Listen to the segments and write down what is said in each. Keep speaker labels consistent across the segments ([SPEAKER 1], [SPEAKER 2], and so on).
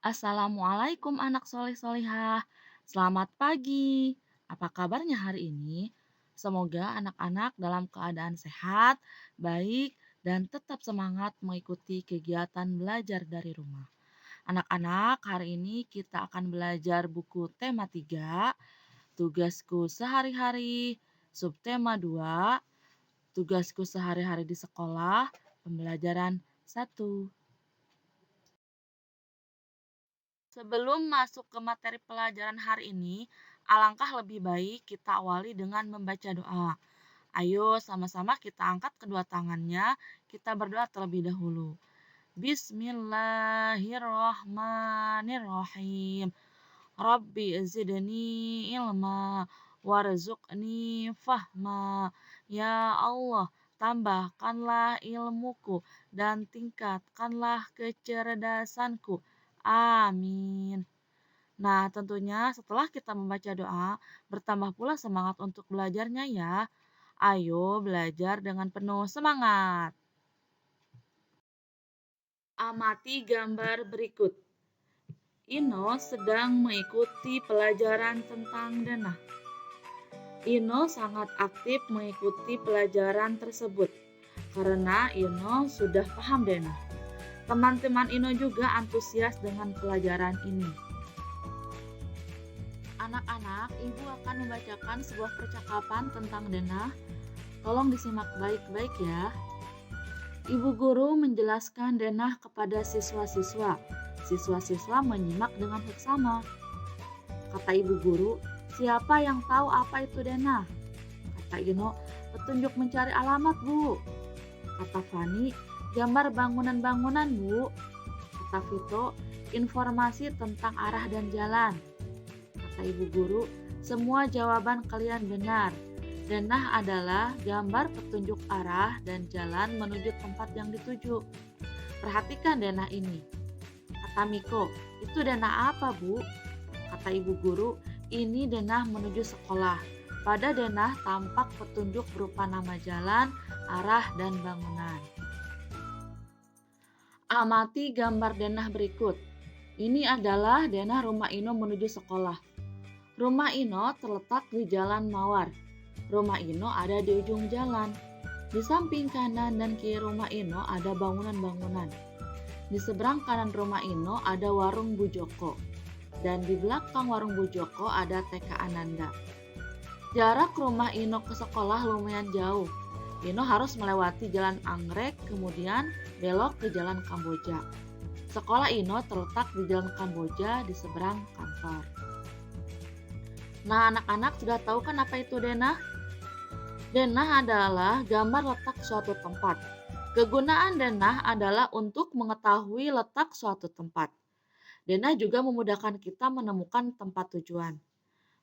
[SPEAKER 1] Assalamualaikum anak soleh solihah. Selamat pagi. Apa kabarnya hari ini? Semoga anak-anak dalam keadaan sehat, baik, dan tetap semangat mengikuti kegiatan belajar dari rumah. Anak-anak, hari ini kita akan belajar buku tema 3, tugasku sehari-hari, subtema 2, tugasku sehari-hari di sekolah, pembelajaran 1. Sebelum masuk ke materi pelajaran hari ini, alangkah lebih baik kita awali dengan membaca doa. Ayo sama-sama kita angkat kedua tangannya, kita berdoa terlebih dahulu. Bismillahirrahmanirrahim. Rabbi zidni ilma warzuqni fahma. Ya Allah, tambahkanlah ilmuku dan tingkatkanlah kecerdasanku. Amin. Nah, tentunya setelah kita membaca doa, bertambah pula semangat untuk belajarnya ya. Ayo belajar dengan penuh semangat. Amati gambar berikut. Ino sedang mengikuti pelajaran tentang denah. Ino sangat aktif mengikuti pelajaran tersebut karena Ino sudah paham denah. Teman-teman Ino juga antusias dengan pelajaran ini. Anak-anak, Ibu akan membacakan sebuah percakapan tentang denah. Tolong disimak baik-baik ya. Ibu guru menjelaskan denah kepada siswa-siswa. Siswa-siswa menyimak dengan seksama. Kata ibu guru, siapa yang tahu apa itu denah? Kata Ino, petunjuk mencari alamat, Bu. Kata Fani, gambar bangunan-bangunan, Bu. Kata Vito, informasi tentang arah dan jalan. Kata ibu guru, semua jawaban kalian benar. Denah adalah gambar petunjuk arah dan jalan menuju tempat yang dituju. Perhatikan denah ini. Kata Miko, itu denah apa, Bu? Kata ibu guru, ini denah menuju sekolah. Pada denah tampak petunjuk berupa nama jalan, arah, dan bangunan. Amati gambar denah berikut. Ini adalah denah rumah Ino menuju sekolah. Rumah Ino terletak di Jalan Mawar. Rumah Ino ada di ujung jalan. Di samping kanan dan kiri rumah Ino ada bangunan-bangunan. Di seberang kanan rumah Ino ada warung Bu Joko. Dan di belakang warung Bu Joko ada TK Ananda. Jarak rumah Ino ke sekolah lumayan jauh. Ino harus melewati jalan anggrek, kemudian belok ke jalan Kamboja. Sekolah Ino terletak di jalan Kamboja di seberang kantor. Nah, anak-anak sudah tahu kan apa itu denah? Denah adalah gambar letak suatu tempat. Kegunaan denah adalah untuk mengetahui letak suatu tempat. Denah juga memudahkan kita menemukan tempat tujuan.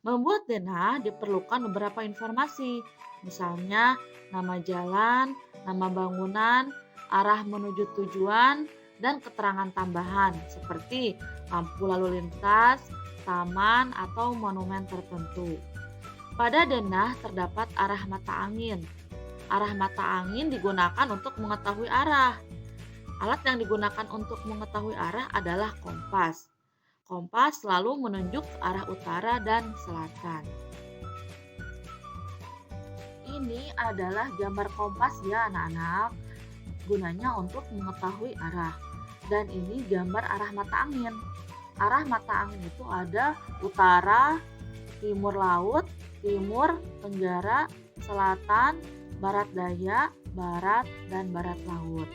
[SPEAKER 1] Membuat denah diperlukan beberapa informasi, misalnya nama jalan, nama bangunan, arah menuju tujuan, dan keterangan tambahan seperti lampu lalu lintas, taman, atau monumen tertentu. Pada denah terdapat arah mata angin. Arah mata angin digunakan untuk mengetahui arah. Alat yang digunakan untuk mengetahui arah adalah kompas. Kompas selalu menunjuk ke arah utara dan selatan. Ini adalah gambar kompas ya anak-anak. Gunanya untuk mengetahui arah. Dan ini gambar arah mata angin. Arah mata angin itu ada utara, timur laut, timur, tenggara, selatan, barat daya, barat, dan barat laut.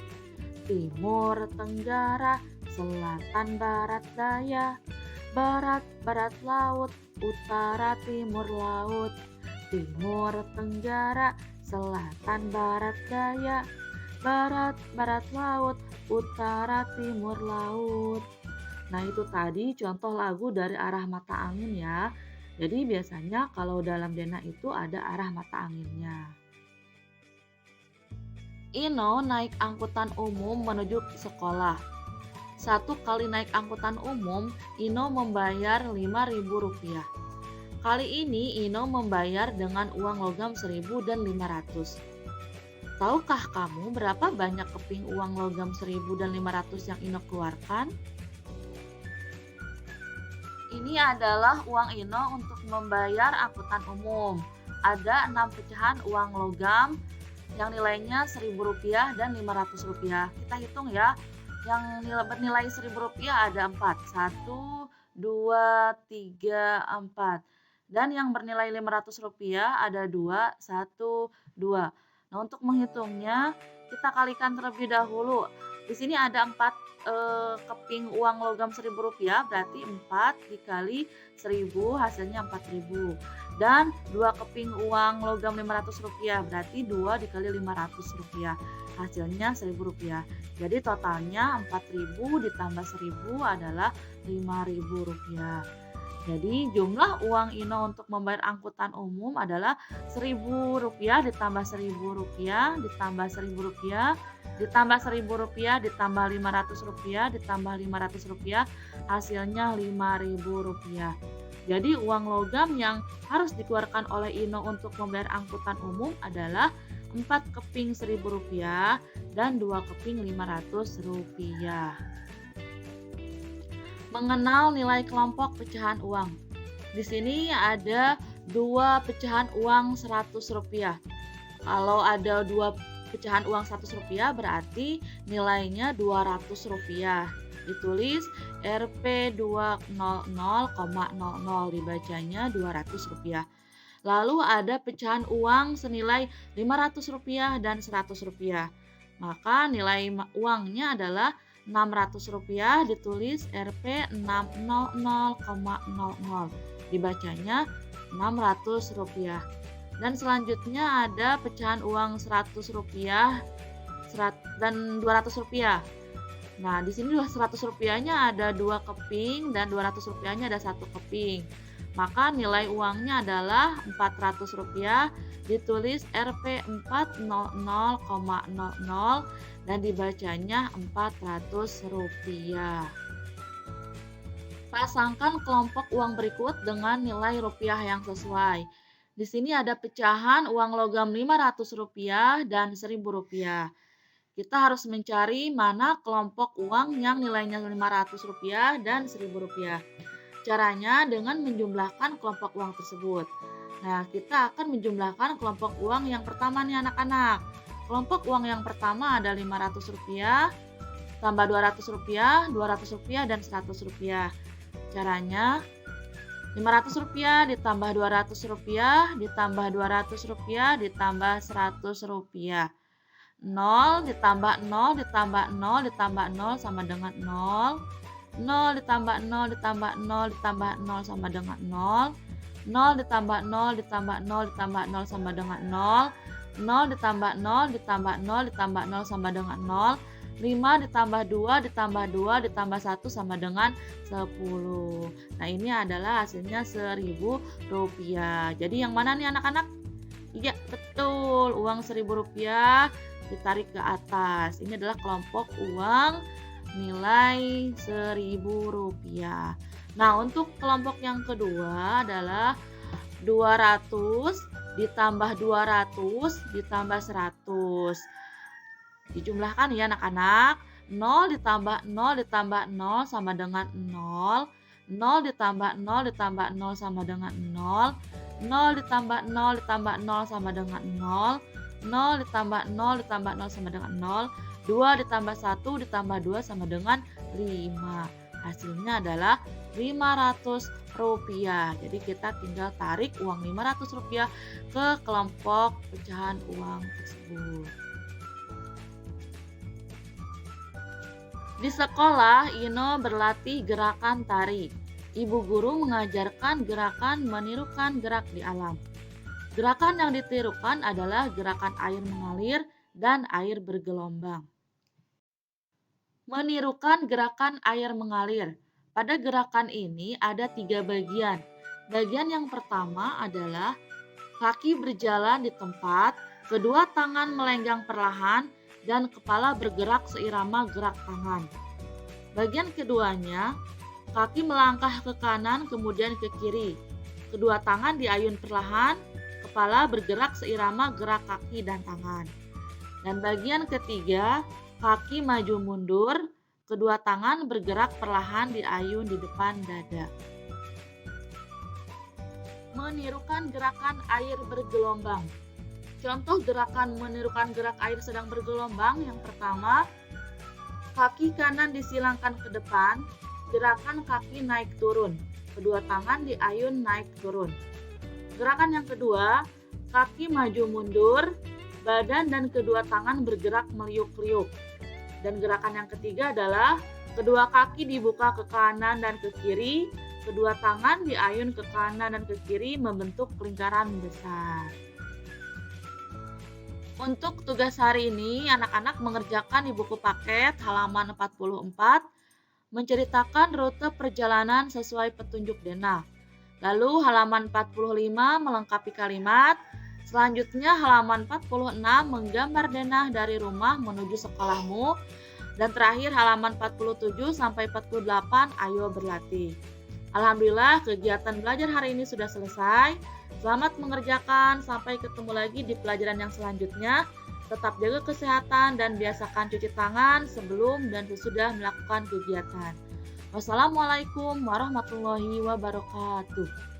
[SPEAKER 1] Timur, tenggara, selatan, barat daya, barat, barat laut, utara, timur laut, timur, tenggara, selatan, barat daya, barat, barat laut, utara, timur laut. Nah, itu tadi contoh lagu dari arah mata angin ya. Jadi biasanya kalau dalam denah itu ada arah mata anginnya. Ino naik angkutan umum menuju ke sekolah. Satu kali naik angkutan umum, Ino membayar Rp5.000. Kali ini Ino membayar dengan uang logam 1.000 dan 500. Tahukah kamu berapa banyak keping uang logam 1.000 dan 500 yang Ino keluarkan? Ini adalah uang Ino untuk membayar angkutan umum. Ada 6 pecahan uang logam yang nilainya Rp1.000 dan Rp500. Kita hitung ya. Yang bernilai Rp1.000 ada 4. 1, 2, 3, 4. Dan yang bernilai Rp500 ada 2, 1, 2. Nah, untuk menghitungnya kita kalikan terlebih dahulu. Di sini ada 4 keping uang logam Rp1.000, berarti 4 dikali 1.000 hasilnya 4.000. Dan 2 keping uang logam Rp500, berarti 2 dikali Rp500 hasilnya Rp1.000. Jadi totalnya 4.000 ditambah 1.000 adalah Rp5.000. Jadi jumlah uang Ino untuk membayar angkutan umum adalah Rp1.000 ditambah Rp1.000 ditambah Rp1.000 ditambah Rp1.000 ditambah Rp500 ditambah Rp500 hasilnya Rp5.000. Jadi uang logam yang harus dikeluarkan oleh Ino untuk membayar angkutan umum adalah 4 keping Rp1.000 dan 2 keping Rp500. Mengenal nilai kelompok pecahan uang. Di sini ada 2 pecahan uang Rp100. Kalau ada 2 pecahan uang Rp100 berarti nilainya Rp200. Ditulis Rp200,00, dibacanya Rp200. Lalu ada pecahan uang senilai Rp500 dan Rp100. Maka nilai uangnya adalah Rp600, ditulis Rp600,00, dibacanya Rp600. Dan selanjutnya ada pecahan uang Rp100 dan Rp200. Nah, di sini Rp100-nya ada 2 keping dan Rp200-nya ada 1 keping. Maka nilai uangnya adalah Rp400, ditulis Rp400,00 dan dibacanya Rp400. Pasangkan kelompok uang berikut dengan nilai rupiah yang sesuai. Di sini ada pecahan uang logam Rp500 dan Rp1.000. Kita harus mencari mana kelompok uang yang nilainya Rp500 dan Rp1.000. Caranya dengan menjumlahkan kelompok uang tersebut. Nah, kita akan menjumlahkan kelompok uang yang pertama nih anak-anak. Kelompok uang yang pertama ada Rp500, tambah Rp200, Rp200 dan Rp100. Caranya Rp500 ditambah Rp200 ditambah Rp200 ditambah Rp100. 0 ditambah 0 ditambah 0 ditambah 0 sama dengan 0. 0 ditambah 0 ditambah 0 ditambah 0 sama dengan 0. 0 ditambah 0 ditambah 0 ditambah 0 sama dengan 0. 0 ditambah 0 ditambah 0 ditambah 0 sama dengan 0. 5 ditambah 2 ditambah 2 ditambah 1 sama dengan 10. Nah, ini adalah hasilnya Rp1.000. Jadi yang mana nih anak-anak? Iya, betul. Uang Rp1.000 ditarik ke atas. Ini adalah kelompok uang nilai Rp1.000. Nah, untuk kelompok yang kedua adalah 200 ditambah 200 ditambah 100. Dijumlahkan ya anak-anak. 0 ditambah 0 ditambah 0 sama dengan 0. 0 ditambah 0 ditambah 0 sama dengan 0. 0 ditambah 0 ditambah 0 sama dengan 0. 0 ditambah 0 ditambah 0 sama dengan 0. 2 ditambah 1 ditambah 2 sama dengan 5. Hasilnya adalah Rp500. Jadi kita tinggal tarik uang Rp500 ke kelompok pecahan uang tersebut. Di sekolah, Ino berlatih gerakan tari. Ibu guru mengajarkan gerakan menirukan gerak di alam. Gerakan yang ditirukan adalah gerakan air mengalir dan air bergelombang. Menirukan gerakan air mengalir. Pada gerakan ini ada 3 bagian. Bagian yang pertama adalah kaki berjalan di tempat, kedua tangan melenggang perlahan, dan kepala bergerak seirama gerak tangan. Bagian keduanya, kaki melangkah ke kanan kemudian ke kiri. Kedua tangan diayun perlahan, kepala bergerak seirama gerak kaki dan tangan. Dan bagian ketiga, kaki maju mundur, kedua tangan bergerak perlahan diayun di depan dada. menirukan gerakan air bergelombang. Contoh gerakan menirukan gerak air sedang bergelombang yang pertama, kaki kanan disilangkan ke depan, gerakan kaki naik turun, kedua tangan diayun naik turun. Gerakan yang kedua, kaki maju mundur, badan dan kedua tangan bergerak meliuk-liuk. Dan gerakan yang ketiga adalah kedua kaki dibuka ke kanan dan ke kiri, kedua tangan diayun ke kanan dan ke kiri membentuk lingkaran besar. Untuk tugas hari ini, anak-anak mengerjakan di buku paket halaman 44, menceritakan rute perjalanan sesuai petunjuk Denah. Lalu halaman 45 melengkapi kalimat, selanjutnya halaman 46 menggambar Denah dari rumah menuju sekolahmu, dan terakhir halaman 47 sampai 48 ayo berlatih. Alhamdulillah kegiatan belajar hari ini sudah selesai. Selamat mengerjakan, sampai ketemu lagi di pelajaran yang selanjutnya. Tetap jaga kesehatan dan biasakan cuci tangan sebelum dan sesudah melakukan kegiatan. Wassalamualaikum warahmatullahi wabarakatuh.